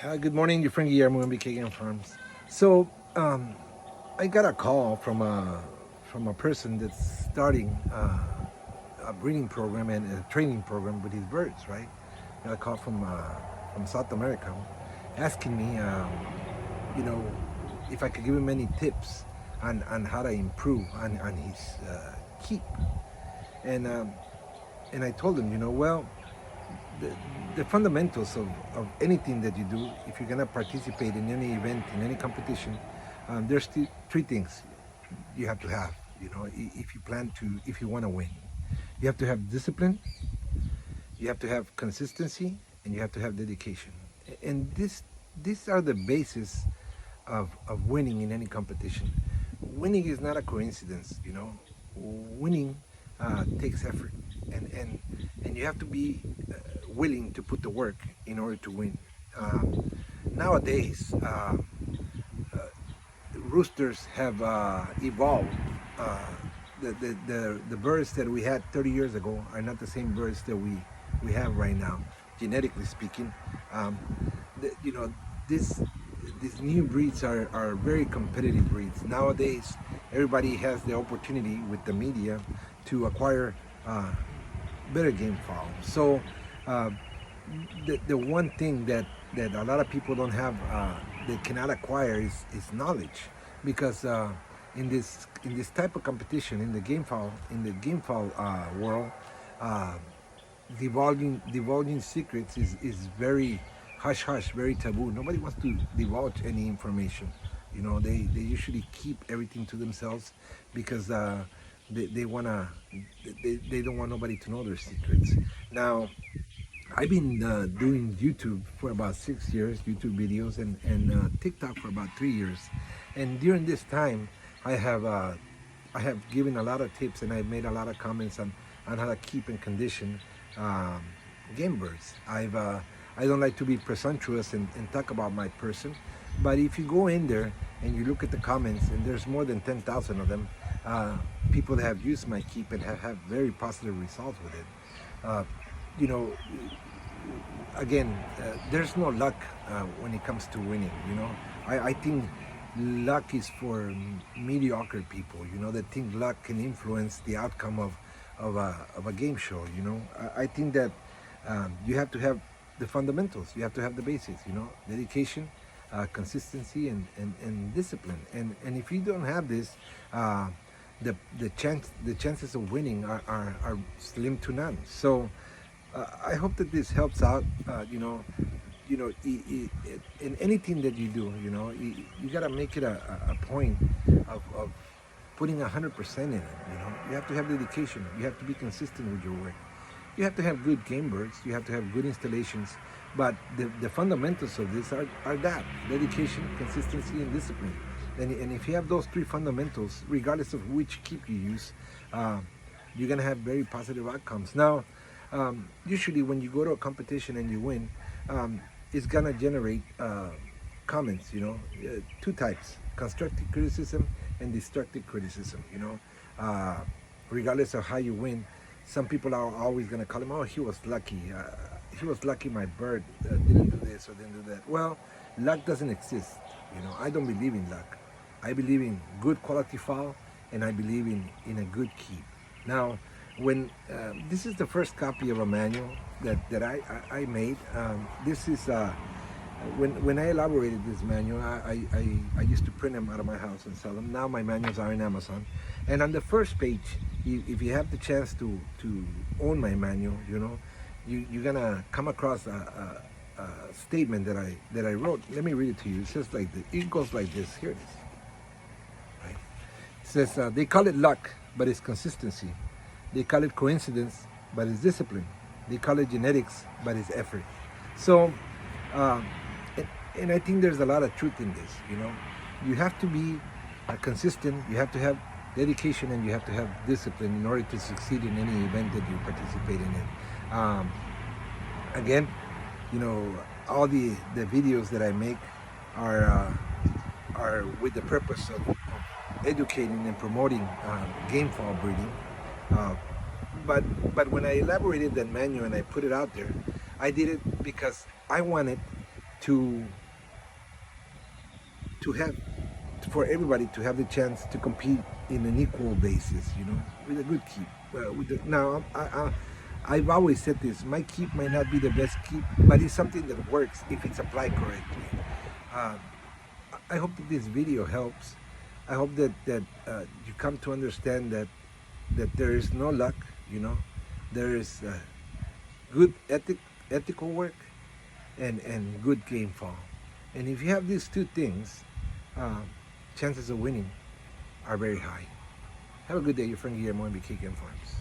Good morning, your friend Guillermo and BK Farms. So, I got a call from a person that's starting a breeding program and a training program with his birds, right? Got a call from South America, asking me, you know, if I could give him any tips on how to improve on his keep, and um, and I told him, the, the fundamentals of anything that you do, if you're going to participate in any event, in any competition, there's three things you have to have. If you plan to, if you want to win, you have to have discipline, you have to have consistency, and you have to have dedication. And these are the basis of winning in any competition. Winning is not a coincidence. Winning takes effort, and and you have to be willing to put the work in order to win. Nowadays, roosters have evolved. Uh, the birds that we had 30 years ago are not the same birds that we have right now, genetically speaking. Um, the, you know, this these new breeds are very competitive breeds. Nowadays, everybody has the opportunity with the media to acquire better game fowl. So uh, the one thing that a lot of people don't have, they cannot acquire is knowledge, because in this type of competition in the game fowl world, uh, divulging secrets is very hush hush, very taboo. Nobody wants to divulge any information. They usually keep everything to themselves, because they wanna they don't want nobody to know their secrets. Now, I've been doing YouTube for about 6 years, YouTube videos, and TikTok for about 3 years. And during this time, I have uh, I have given a lot of tips, and I've made a lot of comments on how to keep and condition um, game birds. I don't like to be presumptuous and talk about my person, but if you go in there and you look at the comments, and there's more than 10,000 of them, people that have used my keep and have very positive results with it. Uh, you know, Again, there's no luck when it comes to winning. I think luck is for mediocre people. That think luck can influence the outcome of a game show. I think that you have to have the fundamentals. You have to have the basics. Dedication, consistency, and discipline. And if you don't have this, the chances of winning are slim to none. So I hope that this helps out. In anything that you do, you gotta make it a point of putting 100% in it. You have to have dedication. You have to be consistent with your work. You have to have good game birds. You have to have good installations. But the fundamentals of this are that: dedication, consistency, and discipline. And if you have those three fundamentals, regardless of which keep you use, you're gonna have very positive outcomes. Now, usually when you go to a competition and you win, it's gonna generate comments. Two types: constructive criticism and destructive criticism. Regardless of how you win, some people are always gonna call him, "Oh, he was lucky. He was lucky. My bird didn't do this or didn't do that." Well, luck doesn't exist. I don't believe in luck. I believe in good quality fowl, and I believe in a good keep. Now, when this is the first copy of a manual that I made. This is when I elaborated this manual. I used to print them out of my house and sell them. Now my manuals are in Amazon, and on the first page, if you have the chance to own my manual, you're gonna come across a statement that I wrote. Let me read it to you. It says like it goes like this. Here it is. Right? It says they call it luck, but it's consistency. They call it coincidence, but it's discipline. They call it genetics, but it's effort. So, um, and I think there's a lot of truth in this. You have to be consistent. You have to have dedication, and you have to have discipline in order to succeed in any event that you participate in it. Again, all the videos that I make are with the purpose of educating and promoting game fowl breeding. Uh, but when I elaborated that manual and I put it out there, I did it because I wanted to to have for everybody to have the chance to compete in an equal basis, with a good keep. Now, I've always said this: my keep might not be the best keep, but it's something that works if it's applied correctly. Um, I hope that this video helps. I hope that you come to understand that there is no luck. There is good ethical work and good game fall. And if you have these two things, uh, chances of winning are very high. Have a good day, your friend Guillermo in BKK Farms.